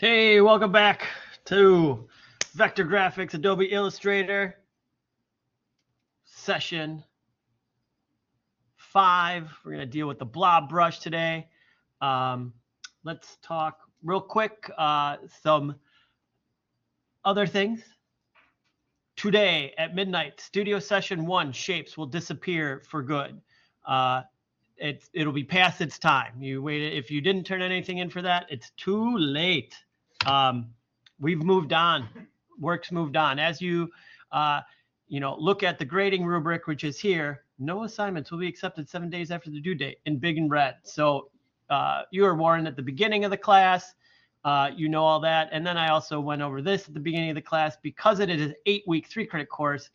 Hey, welcome back to Vector Graphics Adobe Illustrator session 5. We're going to deal with the blob brush today. Let's talk real quick some other things. Today at midnight, studio session 1 shapes will disappear for good. It'll be past its time. You waited. If you didn't turn anything in for that, it's too late. We've moved on. Work's moved on. As you look at the grading rubric, which is here, no assignments will be accepted 7 days after the due date in big and red. So you were warned at the beginning of the class. You know all that. And then I also went over this at the beginning of the class. Because it is an 8-week 3-credit course,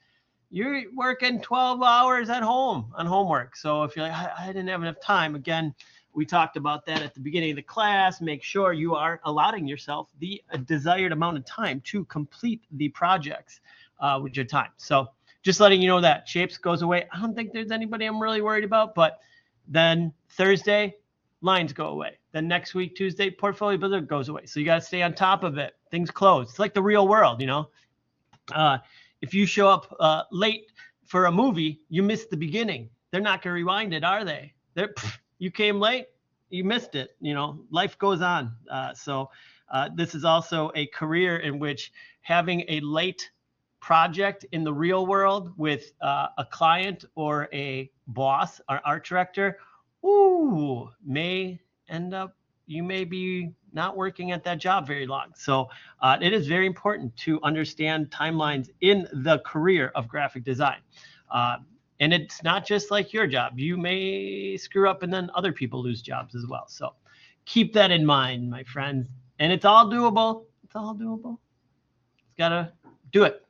you're working 12 hours at home on homework. So if you're like, I didn't have enough time, again, we talked about that at the beginning of the class. Make sure you are allowing yourself the desired amount of time to complete the projects with your time. So just letting you know that shapes goes away. I don't think there's anybody I'm really worried about, but then Thursday, lines go away. Then next week, Tuesday, portfolio builder goes away. So you got to stay on top of it. Things close. It's like the real world, you know. If you show up late for a movie, you missed the beginning. They're not going to rewind it, are they? You came late, you missed it. You know, life goes on. So this is also a career in which having a late project in the real world with a client or a boss or art director, may end up, you may be not working at that job very long. So it is very important to understand timelines in the career of graphic design. And it's not just like your job. You may screw up and then other people lose jobs as well. So keep that in mind, my friends. And it's all doable. It's all doable. It's got to do it.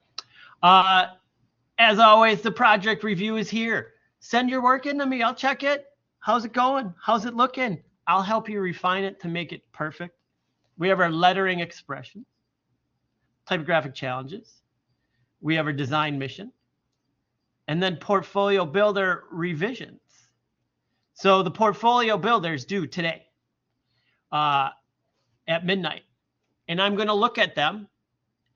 As always, the project review is here. Send your work in to me. I'll check it. How's it going? How's it looking? I'll help you refine it to make it perfect. We have our lettering expressions, typographic challenges. We have our design mission, and then portfolio builder revisions. So the portfolio builders due today at midnight. And I'm going to look at them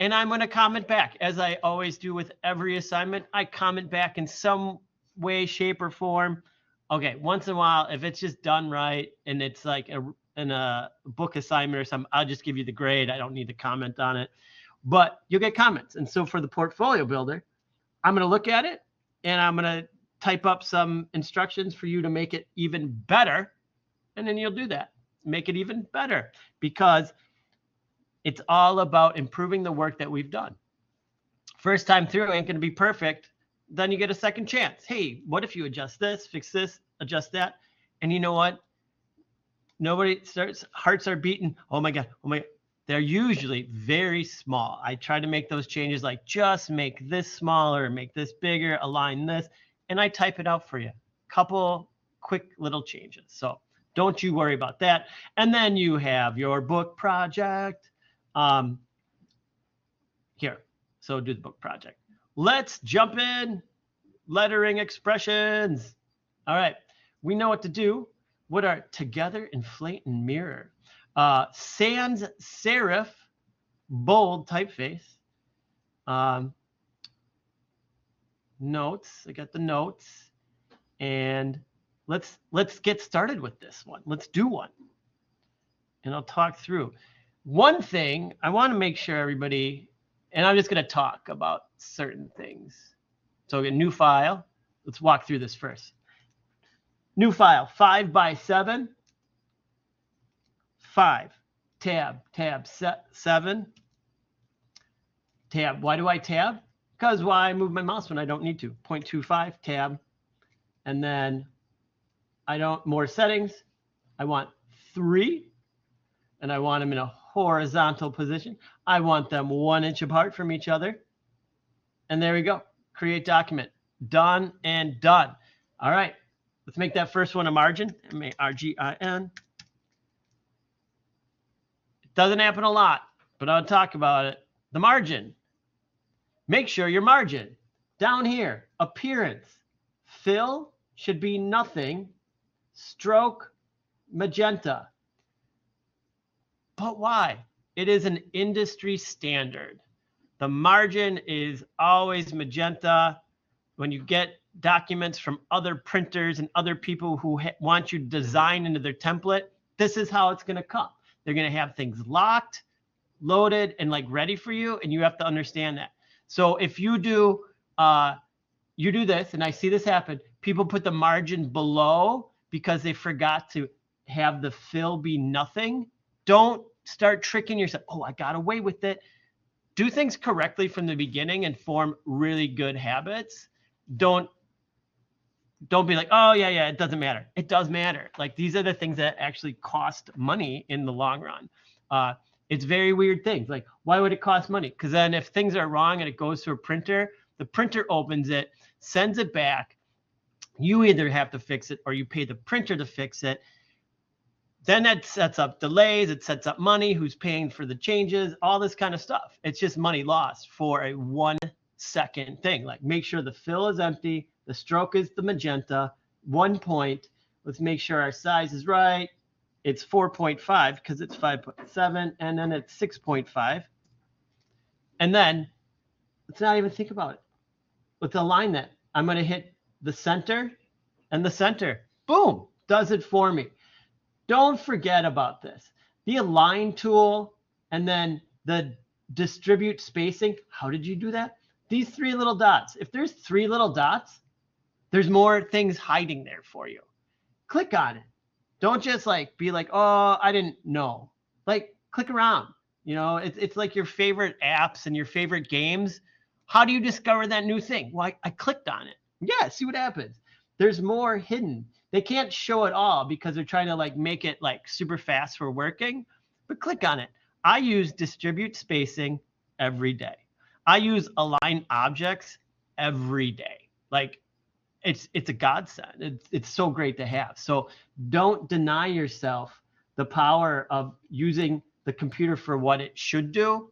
and I'm going to comment back. As I always do with every assignment, I comment back in some way, shape, or form. Okay, once in a while, if it's just done right and it's like in a book assignment or something, I'll just give you the grade. I don't need to comment on it, but you'll get comments. And so for the portfolio builder, I'm going to look at it and I'm going to type up some instructions for you to make it even better. And then you'll do that. Make it even better, because it's all about improving the work that we've done. First time through ain't going to be perfect. Then you get a second chance. Hey, what if you adjust this, fix this, adjust that? And you know what? Hearts are beating. Oh my God. Oh my God. They're usually very small. I try to make those changes, like just make this smaller, make this bigger, align this, and I type it out for you. Couple quick little changes. So don't you worry about that. And then you have your book project. Here. So do the book project. Let's jump in. Lettering expressions. All right. We know what to do. What are together, inflate, and mirror? Sans serif, bold typeface. Notes. I got the notes. And let's get started with this one. Let's do one. And I'll talk through. One thing I want to make sure everybody, and I'm just going to talk about certain things. So a new file. Let's walk through this first. New file, 5x7. 5. Tab 7. Tab. Why do I tab? Because why I move my mouse when I don't need to. 0.25 tab. And then more settings. I want 3. And I want them in a horizontal position. I want them 1 inch apart from each other. And there we go. Create document. Done and done. All right. Let's make that first one a margin. M-A-R-G-I-N. It doesn't happen a lot, but I'll talk about it. The margin. Make sure your margin. Down here, appearance. Fill should be nothing. Stroke, magenta. But why? It is an industry standard. The margin is always magenta. When you get documents from other printers and other people who want you to design into their template, this is how it's going to come. They're going to have things locked, loaded, and like ready for you, and you have to understand that. So if you do this, and I see this happen, people put the margin below because they forgot to have the fill be nothing. Don't start tricking yourself. Oh, I got away with it. Do things correctly from the beginning and form really good habits. Don't be like, oh yeah, it doesn't matter. It does matter. Like, these are the things that actually cost money in the long run. It's very weird things. Like, why would it cost money? Because then if things are wrong and it goes to a printer, the printer opens it, sends it back. You either have to fix it or you pay the printer to fix it. Then that sets up delays. It sets up money. Who's paying for the changes? All this kind of stuff. It's just money lost for a 1 second thing. Like, make sure the fill is empty. The stroke is the magenta. 1 point. Let's make sure our size is right. It's 4.5 because it's 5.7, and then it's 6.5. And then let's not even think about it. Let's align that. I'm going to hit the center and the center. Boom, does it for me. Don't forget about this. The align tool and then the distribute spacing. How did you do that? These 3 little dots. If there's 3 little dots, there's more things hiding there for you. Click on it. Don't just like be like, oh, I didn't know. Like, click around. You know, it's like your favorite apps and your favorite games. How do you discover that new thing? Well, I clicked on it. Yeah, see what happens. There's more hidden. They can't show it all because they're trying to like make it like super fast for working, but click on it. I use distribute spacing every day. I use align objects every day. Like, it's a godsend. It's so great to have. So don't deny yourself the power of using the computer for what it should do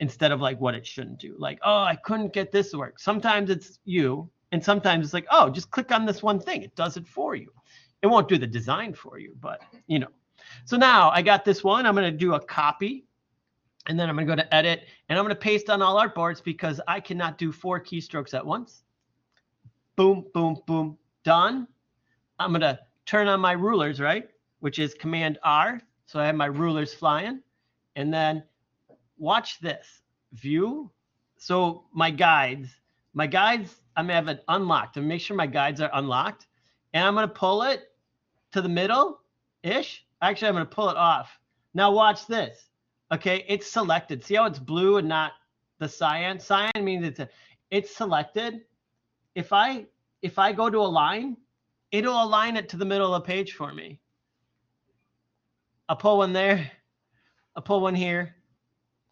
instead of like what it shouldn't do. Like, oh, I couldn't get this to work. Sometimes it's you, and sometimes it's like, oh, just click on this one thing. It does it for you. It won't do the design for you, but you know. So now I got this one. I'm going to do a copy, and then I'm going to go to edit, and I'm going to paste on all artboards because I cannot do 4 keystrokes at once. Boom, boom, boom, done. I'm going to turn on my rulers, right? Which is Command R. So I have my rulers flying. And then watch this. View. So my guides, I'm going to have it unlocked. And make sure my guides are unlocked. And I'm going to pull it to the middle-ish. Actually, I'm going to pull it off. Now watch this. Okay, it's selected. See how it's blue and not the cyan? Cyan means it's selected. If I go to align, it'll align it to the middle of the page for me. I'll pull one there. I'll pull one here.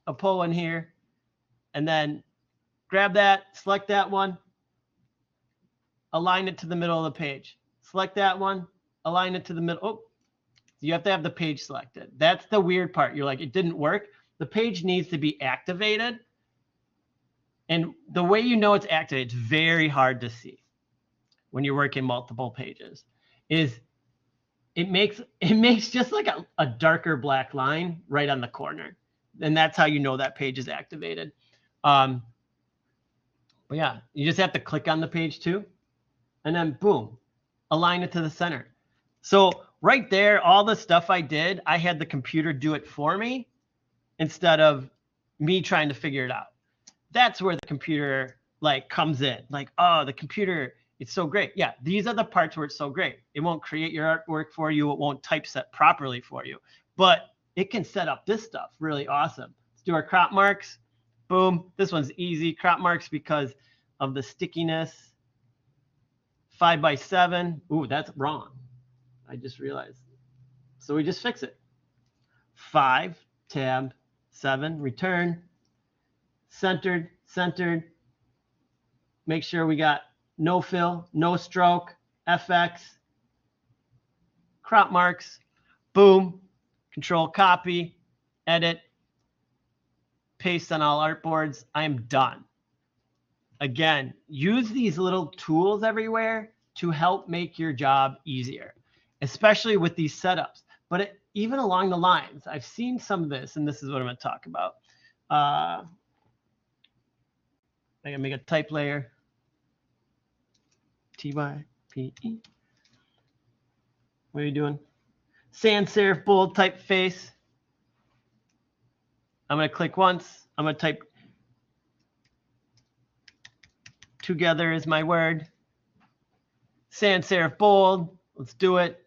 I'll pull one here. And then grab that, select that one, align it to the middle of the page. Select that one, align it to the middle. Oh, you have to have the page selected. That's the weird part. You're like, it didn't work. The page needs to be activated. And the way you know it's activated, it's very hard to see when you're working multiple pages, is it makes just like a darker black line right on the corner. And that's how you know that page is activated. But yeah, you just have to click on the page too. And then boom, align it to the center. So right there, all the stuff I did, I had the computer do it for me instead of me trying to figure it out. That's where the computer like comes in. Like, oh, the computer, it's so great. Yeah, these are the parts where it's so great. It won't create your artwork for you. It won't typeset properly for you. But it can set up this stuff really awesome. Let's do our crop marks. Boom. This one's easy. Crop marks because of the stickiness. 5x7. Ooh, that's wrong. I just realized. So we just fix it. 5, tab, 7, return. Centered, centered. Make sure we got no fill, no stroke, FX, crop marks, boom, control copy, edit, paste on all artboards. I am done. Again, use these little tools everywhere to help make your job easier, especially with these setups. But even along the lines, I've seen some of this, and this is what I'm going to talk about. I can make a type layer. T-Y-P-E. What are you doing? Sans serif bold typeface. I'm going to click once. I'm going to type together is my word. Sans serif bold. Let's do it.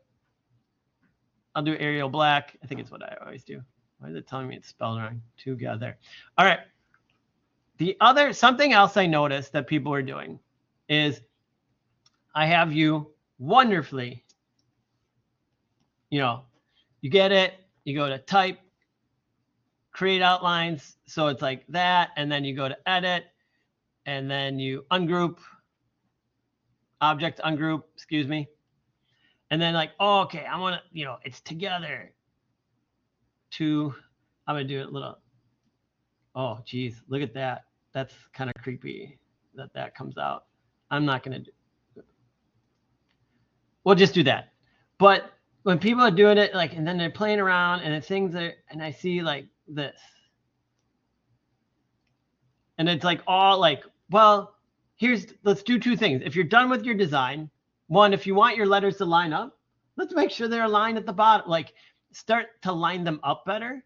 I'll do Arial black. I think it's what I always do. Why is it telling me it's spelled wrong? Together. All right. Something else I noticed that people are doing is I have you wonderfully, you get it, you go to type, create outlines. So it's like that. And then you go to edit and then you ungroup, object ungroup, excuse me. And then like, oh, okay, I want to, it's together. I'm going to do it a little. Oh, geez, look at that. That's kind of creepy that comes out. I'm not going to do. We'll just do that. But when people are doing it, like, and then they're playing around and and I see like this. And it's like all like, well, let's do two things. If you're done with your design, one, if you want your letters to line up, let's make sure they're aligned at the bottom. Like, start to line them up better.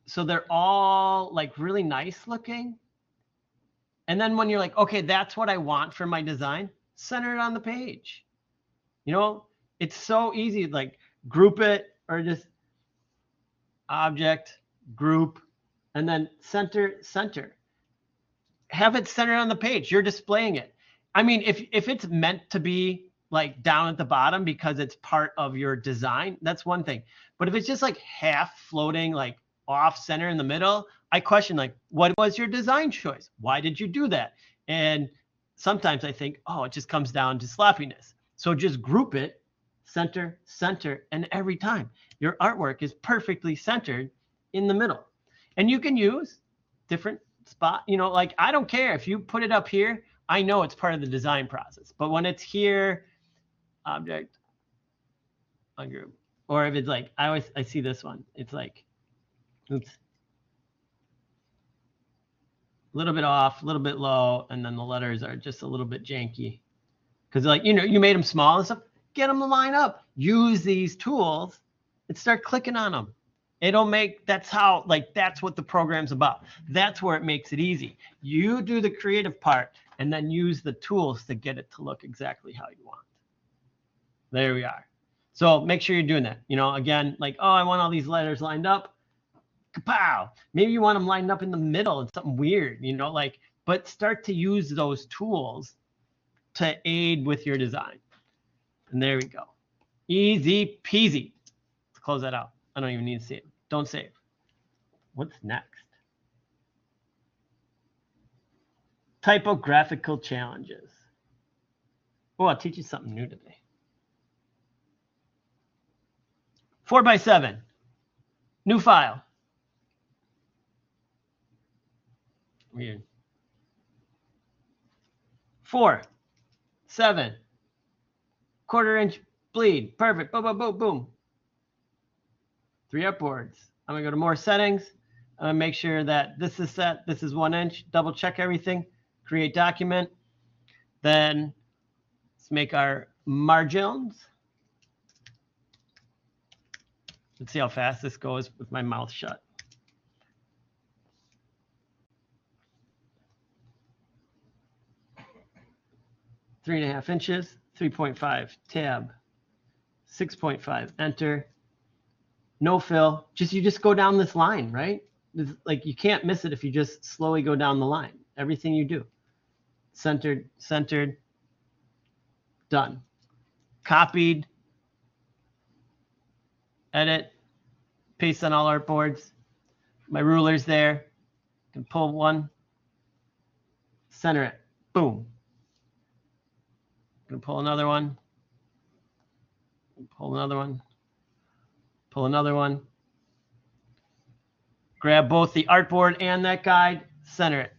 So they're all like really nice looking. And then when you're like, okay, that's what I want for my design, center it on the page. It's so easy, like group it or just object, group, and then center. Have it centered on the page. You're displaying it. I mean, if it's meant to be like down at the bottom because it's part of your design, that's one thing. But if it's just like half floating, like off center in the middle, I question like, what was your design choice? Why did you do that? And sometimes I think, oh, it just comes down to sloppiness. So just group it, center, and every time your artwork is perfectly centered in the middle. And you can use different spot, like I don't care if you put it up here, I know it's part of the design process. But when it's here, object, ungroup, or if it's like, I see this one, it's like, oops, a little bit off, a little bit low, and then the letters are just a little bit janky. Because like, you made them small and stuff, get them to line up. Use these tools and start clicking on them. That's what the program's about. That's where it makes it easy. You do the creative part and then use the tools to get it to look exactly how you want. There we are. So make sure you're doing that. Again, like, oh, I want all these letters lined up. Kapow! Maybe you want them lined up in the middle and something weird, but start to use those tools to aid with your design. And there we go. Easy peasy. Let's close that out. I don't even need to save. Don't save. What's next? Typographical challenges. Oh, I'll teach you something new today. 4x7. New file. Weird. 4, 7, 1/4 inch bleed. Perfect. Boom, boom, boom, boom. 3 artboards. I'm going to go to more settings. I'm going to make sure that this is set. This is 1 inch. Double check everything. Create document. Then let's make our margins. Let's see how fast this goes with my mouth shut. Three and a half inches, 3.5 tab, 6.5 enter. No fill. You just go down this line, right? Like you can't miss it if you just slowly go down the line. Everything you do. Centered, done. Copied, edit, paste on all artboards. My ruler's there. Can pull one, center it, boom. Gonna pull another one, pull another one, pull another one. Grab both the artboard and that guide, center it.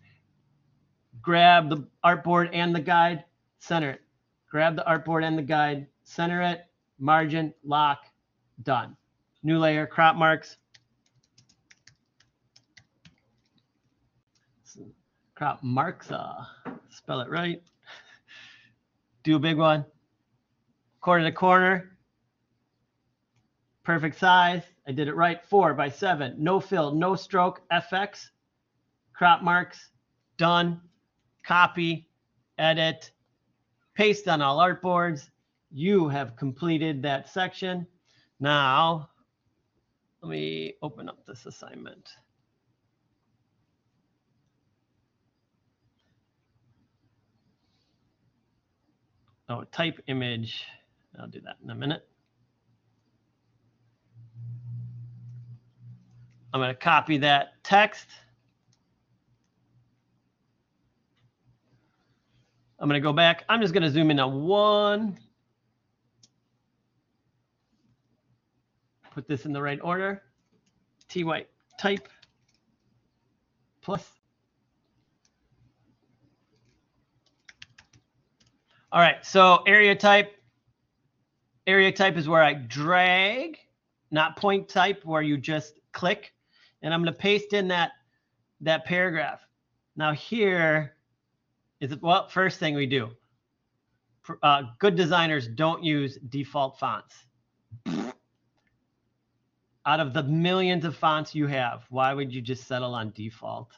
Grab the artboard and the guide, center it. Grab the artboard and the guide, center it. margin, lock, done. New layer, crop marks. Crop marks, spell it right. Do a big one. Corner to corner. Perfect size. I did it right. 4x7. No fill, no stroke. FX. Crop marks. Done. Copy. Edit. Paste on all artboards. You have completed that section. Now, let me open up this assignment. Oh, type image. I'll do that in a minute. I'm going to copy that text. I'm going to go back. I'm just going to zoom in on one. Put this in the right order. TY type plus. All right, so area type. Area type is where I drag, not point type where you just click. And I'm going to paste in that paragraph. Now here is, well, first thing we do. Good designers don't use default fonts. Out of the millions of fonts you have, why would you just settle on default?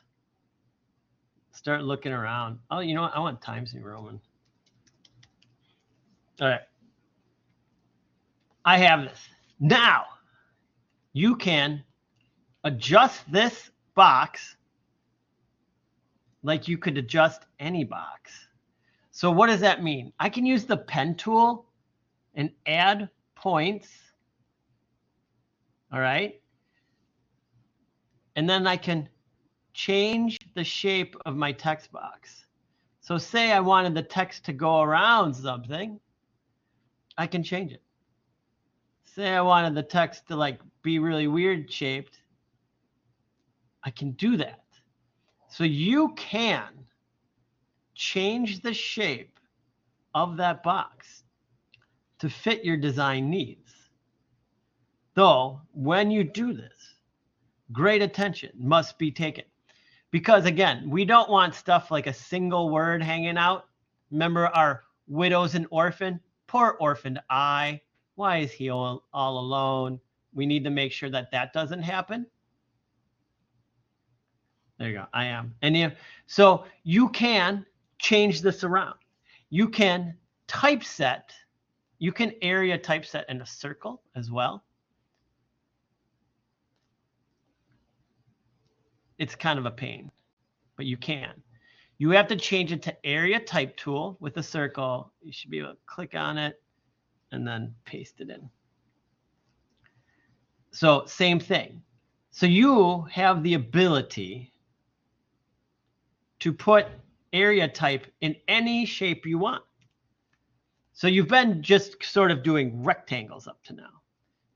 Start looking around. Oh, you know what? I want Times New Roman. All right. I have this. Now, you can adjust this box like you could adjust any box. So what does that mean? I can use the pen tool and add points. All right. And then I can change the shape of my text box. So say I wanted the text to go around something, I can change it. Say I wanted the text to like be really weird shaped, I can do that. So you can change the shape of that box to fit your design needs. Though, when you do this, great attention must be taken. Because again, we don't want stuff like a single word hanging out. Remember our widows and orphan? Poor orphaned I. Why is he all alone? We need to make sure that that doesn't happen. There you go. I am. And so you can change this around. You can typeset. You can area typeset in a circle as well. It's kind of a pain, but you can. You have to change it to area type tool with a circle. You should be able to click on it and then paste it in. So same thing. So you have the ability to put area type in any shape you want. So you've been just sort of doing rectangles up to now.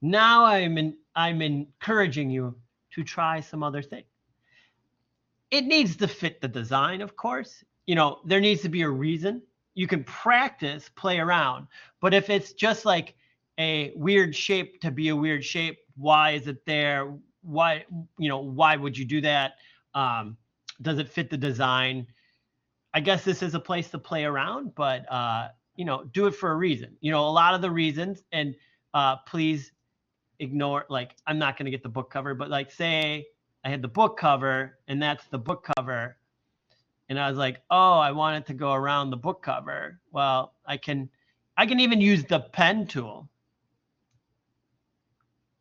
Now I'm encouraging you to try some other thing. It needs to fit the design, of course. You know, there needs to be a reason. You can practice, play around. But if it's just like a weird shape to be a weird shape, why is it there? Why would you do that? Does it fit the design? I guess this is a place to play around, but do it for a reason. A lot of the reasons, and please ignore, like, I'm not going to get the book cover, but like say I had the book cover and that's the book cover. And I was like, oh, I want it to go around the book cover. Well, I can even use the pen tool.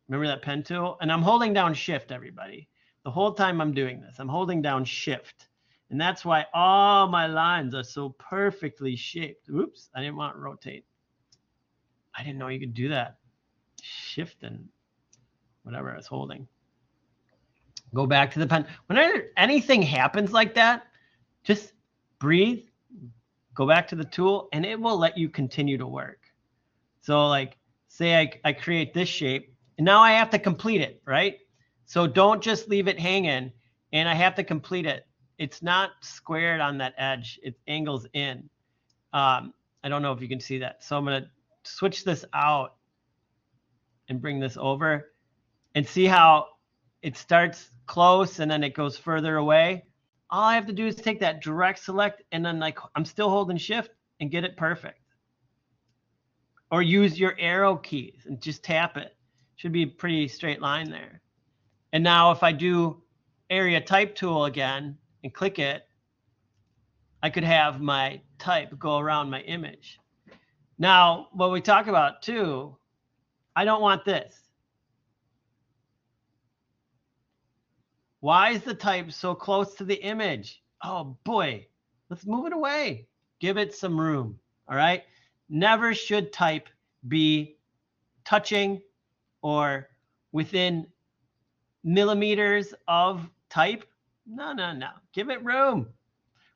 Remember that pen tool? And I'm holding down shift, everybody. The whole time I'm doing this, I'm holding down shift. And that's why all my lines are so perfectly shaped. Oops, I didn't want to rotate. I didn't know you could do that. Shift and whatever I was holding. Go back to the pen. Whenever anything happens like that, just breathe, go back to the tool, and it will let you continue to work. So like, say I create this shape, and now I have to complete it, right? So don't just leave it hanging, and I have to complete it. It's not squared on that edge. It angles in. I don't know if you can see that. So I'm going to switch this out and bring this over and see how it starts close and then it goes further away. All I have to do is take that direct select and then like I'm still holding shift and get it perfect. Or use your arrow keys and just tap it. Should be a pretty straight line there. And now if I do area type tool again and click it, I could have my type go around my image. Now, what we talk about too, I don't want this. Why is the type so close to the image? Oh boy, let's move it away. Give it some room, all right? Never should type be touching or within millimeters of type. No. Give it room.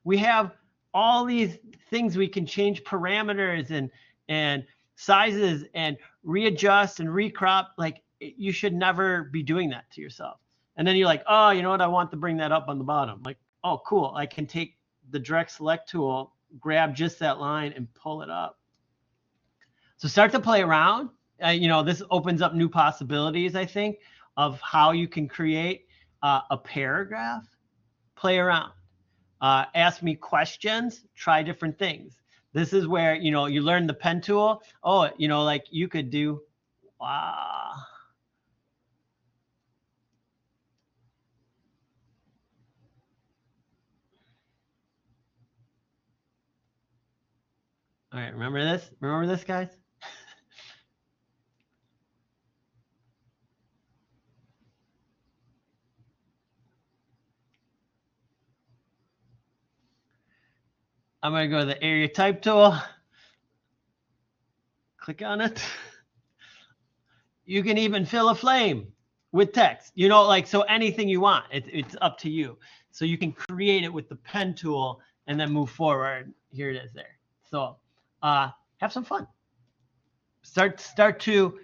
We have all these things we can change parameters and sizes and readjust and recrop. Like you should never be doing that to yourself. And then you're like, oh, you know what? I want to bring that up on the bottom. Like, oh, cool. I can take the direct select tool, grab just that line and pull it up. So start to play around. This opens up new possibilities, I think, of how you can create a paragraph. Play around. Ask me questions. Try different things. This is where, you learn the pen tool. Oh, like you could do, wow. All right, remember this? Remember this, guys? I'm going to go to the area type tool. Click on it. You can even fill a flame with text, so anything you want. It's up to you. So you can create it with the pen tool and then move forward. Here it is there. So have some fun. Start to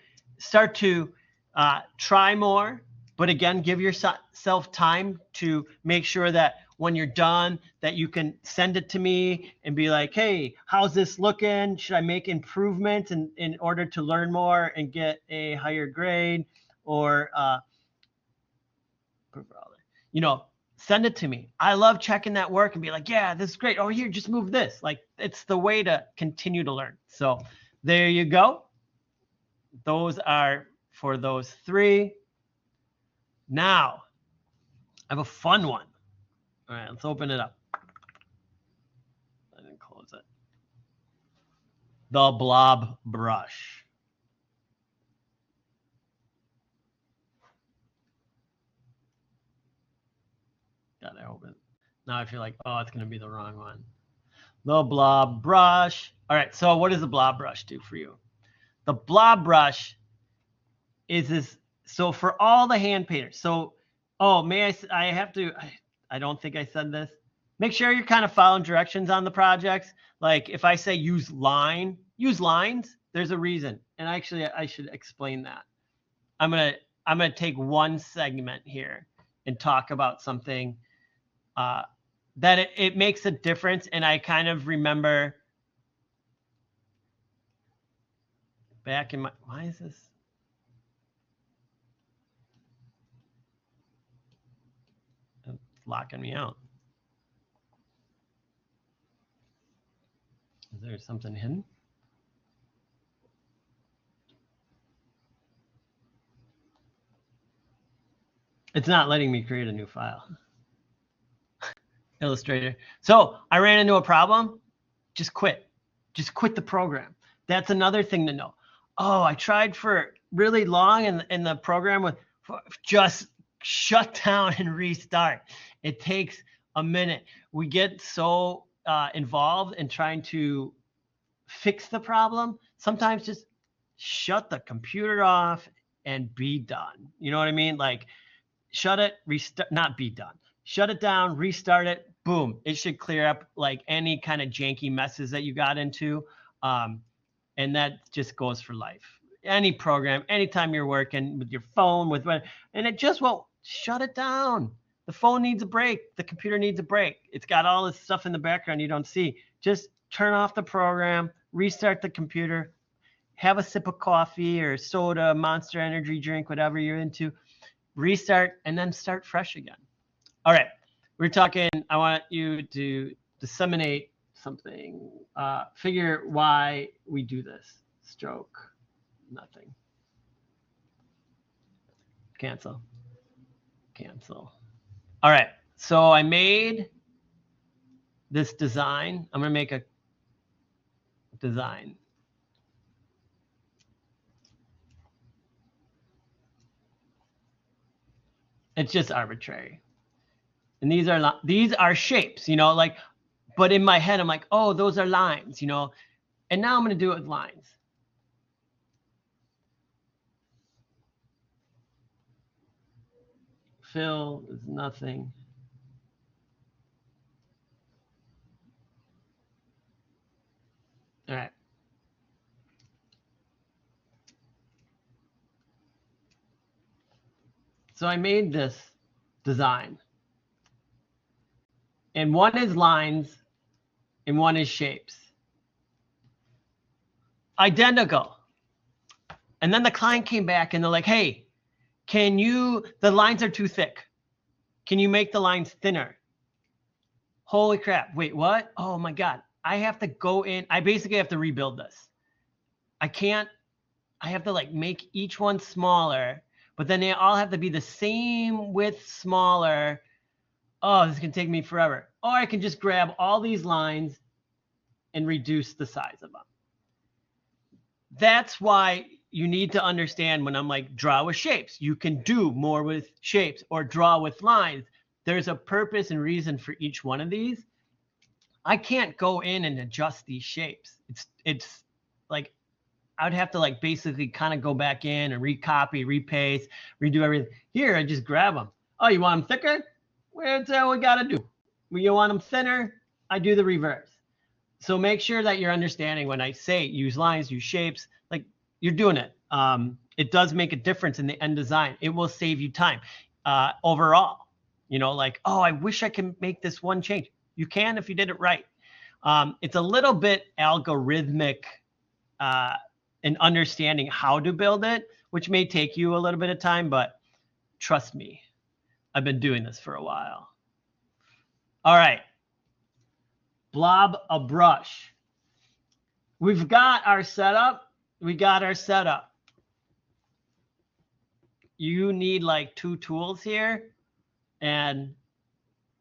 try more, but again, give yourself time to make sure that when you're done, that you can send it to me and be like, hey, how's this looking? Should I make improvements in order to learn more and get a higher grade? Or, send it to me. I love checking that work and be like, yeah, this is great. Oh, here, just move this. Like, it's the way to continue to learn. So there you go. Those are for those three. Now, I have a fun one. All right, let's open it up. And then close it. The blob brush. Got it open. Now I feel like, oh, it's going to be the wrong one. The blob brush. All right, so what does the blob brush do for you? The blob brush is this. So for all the hand painters. So, I have to, I don't think I said this. Make sure you're kind of following directions on the projects. Like if I say use lines, there's a reason. And actually I should explain that. I'm going to take one segment here and talk about something that it makes a difference. And I kind of remember back in why is this? It's locking me out. Is there something hidden? It's not letting me create a new file. Illustrator. So I ran into a problem. Just quit. Just quit the program. That's another thing to know. Oh, I tried for really long and the program would just shut down and restart. It takes a minute. We get so involved in trying to fix the problem. Sometimes just shut the computer off and be done. You know what I mean? Like shut it, restart, not be done. Shut it down, restart it, boom. It should clear up like any kind of janky messes that you got into. And that just goes for life. Any program, anytime you're working with your phone, and it just won't shut it down. The phone needs a break. The computer needs a break. It's got all this stuff in the background you don't see. Just turn off the program, restart the computer. have a sip of coffee or soda, Monster Energy drink, whatever you're into, restart, and then start fresh again. All right, we're talking, I want you to disseminate something, figure why we do this. Stroke, nothing. Cancel. All right, so I made this design. I'm gonna make a design. It's just arbitrary. And these are shapes, you know, like, but in my head, I'm like, oh, those are lines, you know, and now I'm gonna do it with lines. Fill is nothing. All right. So I made this design. And one is lines and one is shapes. Identical. And then the client came back and they're like, hey, the lines are too thick. Can you make the lines thinner? Holy crap. Wait, what? Oh my God. I have to go in. I basically have to rebuild this. I have to like make each one smaller, but then they all have to be the same width smaller. Oh, this can take me forever. Or I can just grab all these lines and reduce the size of them. That's why you need to understand when I'm like, draw with shapes. You can do more with shapes or draw with lines. There's a purpose and reason for each one of these. I can't go in and adjust these shapes. It's like, I would have to like basically kind of go back in and recopy, repaste, redo everything. Here, I just grab them. Oh, you want them thicker? That's all we got to do. You want them thinner? I do the reverse. So make sure that you're understanding when I say use lines, use shapes, like you're doing it. It does make a difference in the end design. It will save you time overall. You know, like, oh, I wish I could make this one change. You can if you did it right. It's a little bit algorithmic in understanding how to build it, which may take you a little bit of time, but trust me, I've been doing this for a while. All right. Blob a brush. We've got our setup. You need like 2 tools here and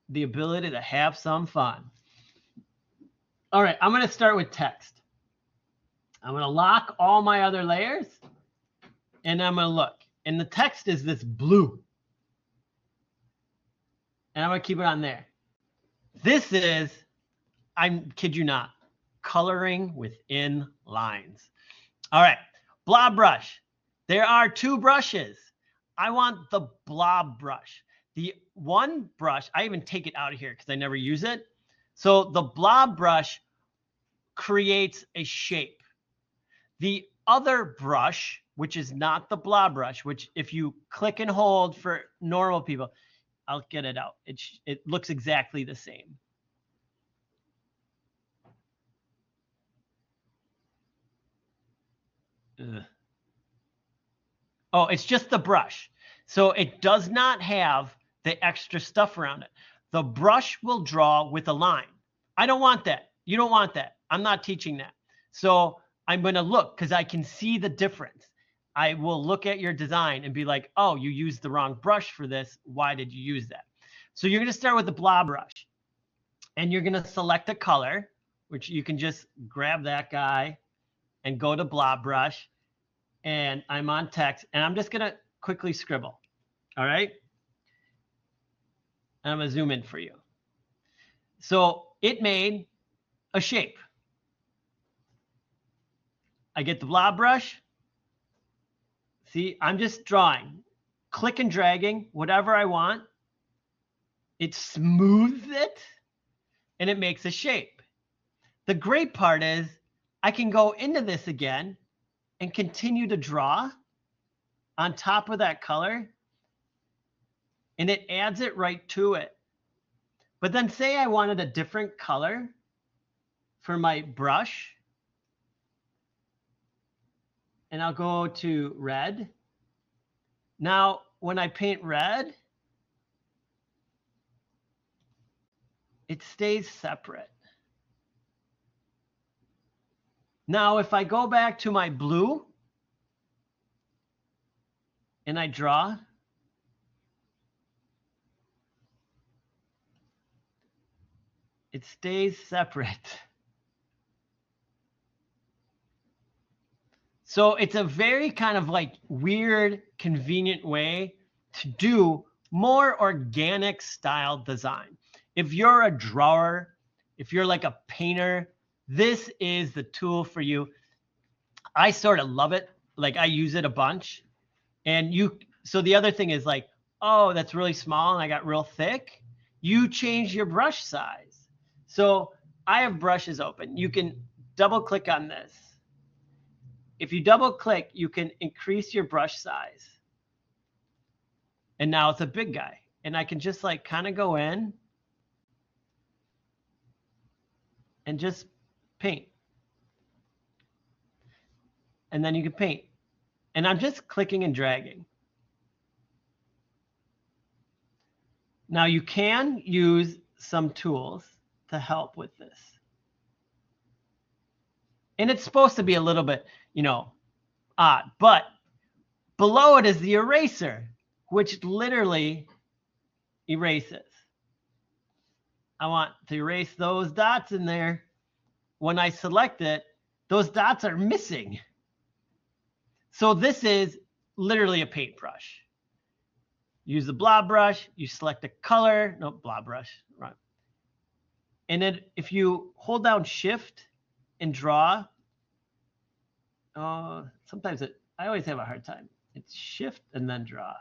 the ability to have some fun. All right, I'm going to start with text. I'm going to lock all my other layers and I'm going to look. And the text is this blue. And I'm going to keep it on there. This is, I kid you not, coloring within lines. All right, blob brush. There are 2 brushes. I want the blob brush. The one brush, I even take it out of here because I never use it. So the blob brush creates a shape. The other brush, which is not the blob brush, which if you click and hold for normal people, I'll get it out. It looks exactly the same. Ugh. Oh, it's just the brush. So it does not have the extra stuff around it. The brush will draw with a line. I don't want that. You don't want that. I'm not teaching that. So I'm going to look because I can see the difference. I will look at your design and be like, oh, you used the wrong brush for this. Why did you use that? So you're going to start with the blob brush. And you're going to select a color, which you can just grab that guy and go to blob brush. And I'm on text. And I'm just going to quickly scribble. All right? And I'm going to zoom in for you. So it made a shape. I get the blob brush. See, I'm just drawing, click and dragging, whatever I want. It smooths it, and it makes a shape. The great part is I can go into this again and continue to draw on top of that color, and it adds it right to it. But then say I wanted a different color for my brush. and I'll go to red. Now, when I paint red, it stays separate. Now, if I go back to my blue and I draw, it stays separate. So it's a very kind of like weird, convenient way to do more organic style design. If you're a drawer, if you're like a painter, this is the tool for you. I sort of love it. Like I use it a bunch. And so the other thing is like, oh, that's really small and I got real thick. You change your brush size. So I have brushes open. You can double click on this. If you double click, you can increase your brush size. And now it's a big guy. And I can just like kind of go in and just paint. And then you can paint. And I'm just clicking and dragging. Now you can use some tools to help with this. And it's supposed to be a little bit, odd, but below it is the eraser, which literally erases. I want to erase those dots in there. When I select it, those dots are missing. So this is literally a paintbrush. Use the blob brush, you select a color, no, blob brush, right. And then if you hold down Shift and draw, sometimes I always have a hard time. It's Shift and then draw.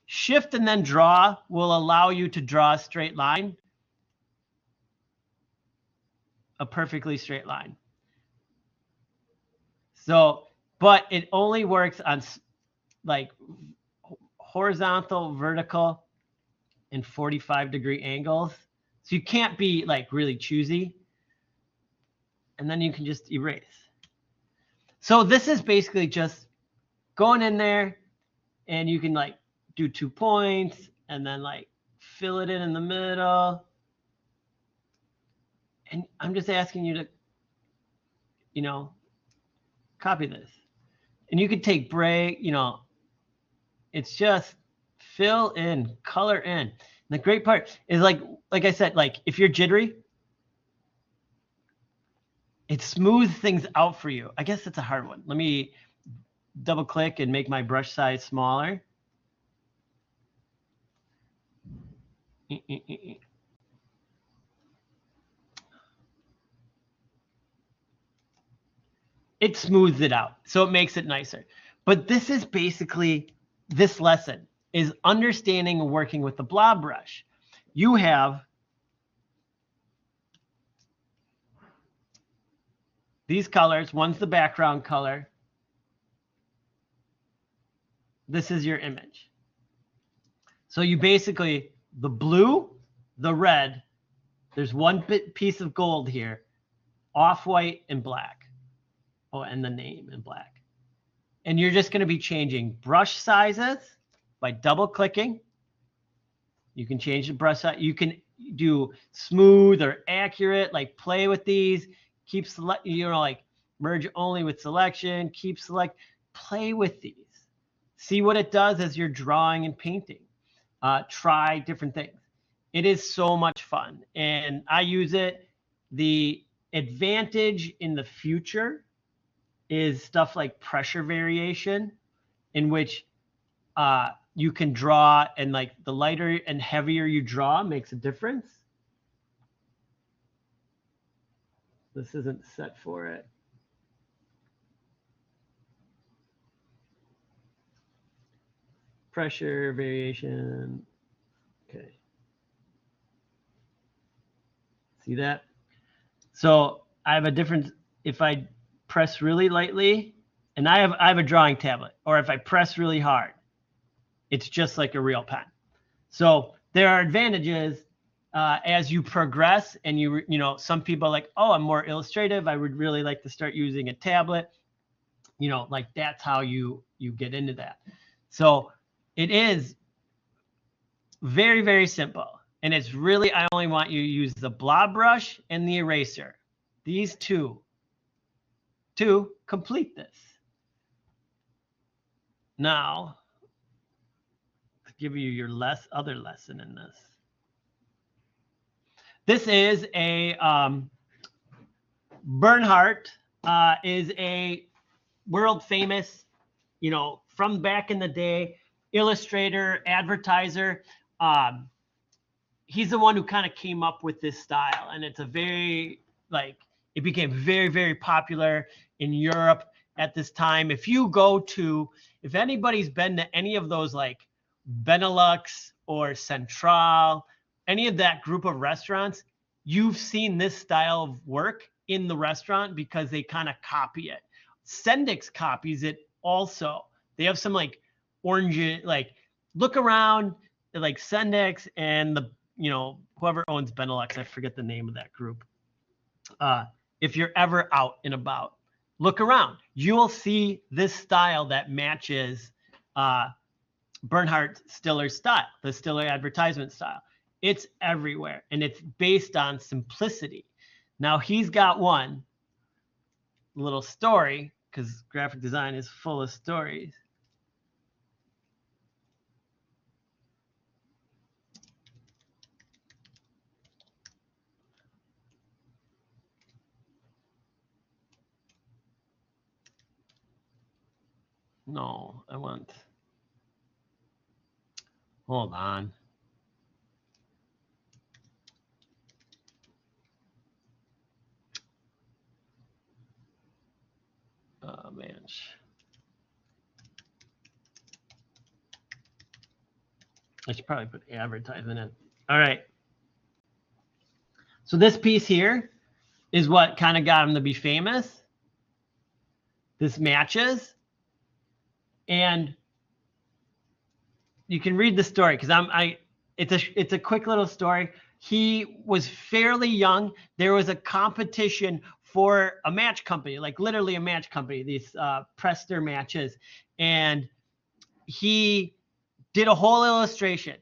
Shift and then draw will allow you to draw a straight line, a perfectly straight line. So, but it only works on like horizontal, vertical, and 45-degree angles. So you can't be like really choosy. And then you can just erase. So this is basically just going in there and you can like do 2 points and then like fill it in the middle. And I'm just asking you to, copy this. And you could take break, it's just fill in, color in. And the great part is like I said, like if you're jittery, it smooths things out for you. I guess it's a hard one. Let me double click and make my brush size smaller. It smooths it out, so it makes it nicer. But this is basically, this lesson is understanding and working with the blob brush. You have these colors. One's the background color. This is your image. So you basically, the blue, the red, there's one piece of gold here, off-white and black. Oh, and the name in black. And you're just going to be changing brush sizes by double clicking. You can change the brush size. You can do smooth or accurate, like play with these. Keep select, like merge only with selection, keep select, play with these. See what it does as you're drawing and painting. Try different things. It is so much fun. And I use it. The advantage in the future is stuff like pressure variation, in which you can draw, and like the lighter and heavier you draw makes a difference. This isn't set for it. Pressure variation. Okay. See that? So I have a difference if I press really lightly, and I have a drawing tablet, or if I press really hard, it's just like a real pen. So there are advantages as you progress, and some people are like, oh, I'm more illustrative, I would really like to start using a tablet. You know, like that's how you get into that. So it is very, very simple. And it's really, I only want you to use the blob brush and the eraser. These two to complete this. Now, to give you your other lesson in this. This is a Bernhardt is a world famous, you know, from back in the day, illustrator, advertiser. He's the one who kind of came up with this style, and it's a very, like, it became very, very popular in Europe at this time. If anybody's been to any of those like Benelux or Central, any of that group of restaurants, you've seen this style of work in the restaurant because they kind of copy it. Sendix copies it also. They have some like orange, like look around like Sendix and the, you know, whoever owns Benelux, I forget the name of that group. If you're ever out and about, look around. You will see this style that matches Bernhardt Stiller's style, the Stiller advertisement style. It's everywhere, and it's based on simplicity. Now he's got one little story, because graphic design is full of stories. No, I want. Hold on. Oh, man. I should probably put advertisement in. All right. So this piece here is what kind of got him to be famous. This matches. And you can read the story because it's a quick little story. He was fairly young. There was a competition for a match company, like literally a match company, these Prester matches. And he did a whole illustration,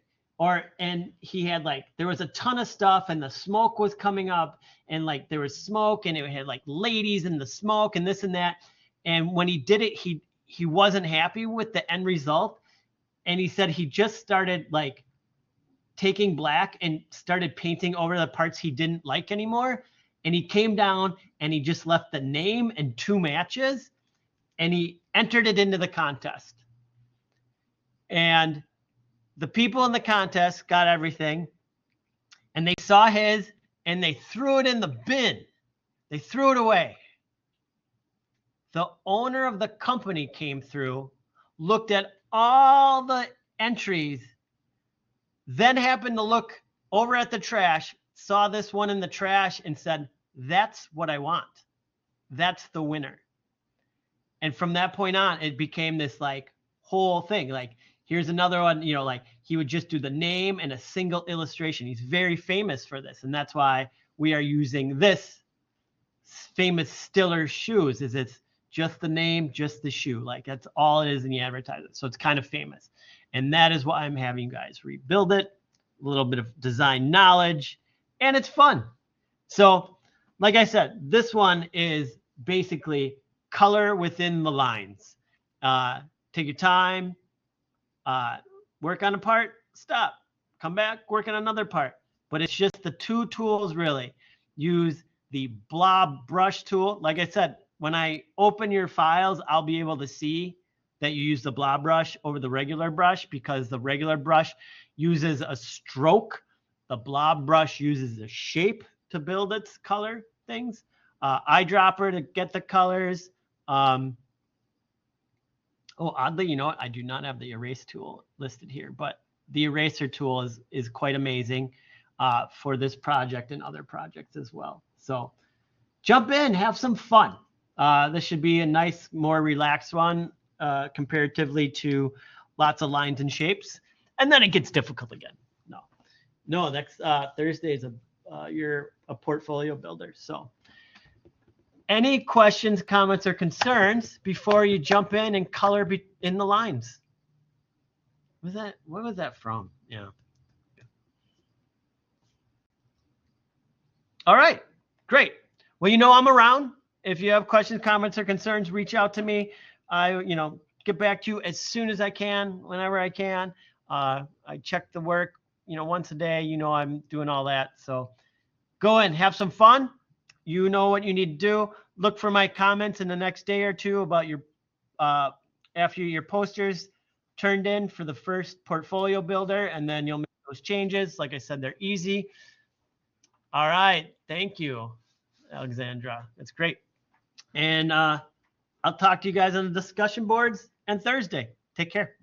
and he had like, there was a ton of stuff and the smoke was coming up, and like there was smoke and it had like ladies in the smoke and this and that. And when he did it, he wasn't happy with the end result. And he said he just started like taking black and started painting over the parts he didn't like anymore. And he came down and he just left the name and 2 matches, and he entered it into the contest. And the people in the contest got everything, and they saw his and they threw it in the bin. They threw it away. The owner of the company came through, looked at all the entries, then happened to look over at the trash, saw this one in the trash and said, that's what I want. That's the winner. And from that point on, it became this like whole thing. Like, here's another one, you know, like he would just do the name and a single illustration. He's very famous for this. And that's why we are using this famous Stiller shoes, is it's just the name, just the shoe. Like that's all it is in the advertisement. So it's kind of famous. And that is why I'm having you guys rebuild it, a little bit of design knowledge, and it's fun. So like I said, this one is basically color within the lines. Take your time, work on a part, stop, come back, work on another part. But it's just the 2 tools really. Use the blob brush tool. Like I said, when I open your files, I'll be able to see that you use the blob brush over the regular brush, because the regular brush uses a stroke. The blob brush uses a shape to build its color things. Eyedropper to get the colors. Oh, oddly, you know what? I do not have the erase tool listed here, but the eraser tool is quite amazing for this project and other projects as well. So jump in, have some fun. This should be a nice, more relaxed one comparatively to lots of lines and shapes. And then it gets difficult again. No, next Thursday is you're a portfolio builder. So Any questions, comments, or concerns before you jump in and color in the lines? What was that from? Yeah. All right, great. Well, you know I'm around. If you have questions, comments, or concerns, reach out to me. I, get back to you as soon as I can, whenever I can. I check the work, once a day. I'm doing all that. So go in, have some fun. You know what you need to do. Look for my comments in the next day or two about your after your posters turned in for the first portfolio builder, and then you'll make those changes. Like I said, they're easy. All right. Thank you, Alexandra. That's great. And I'll talk to you guys on the discussion boards on Thursday. Take care.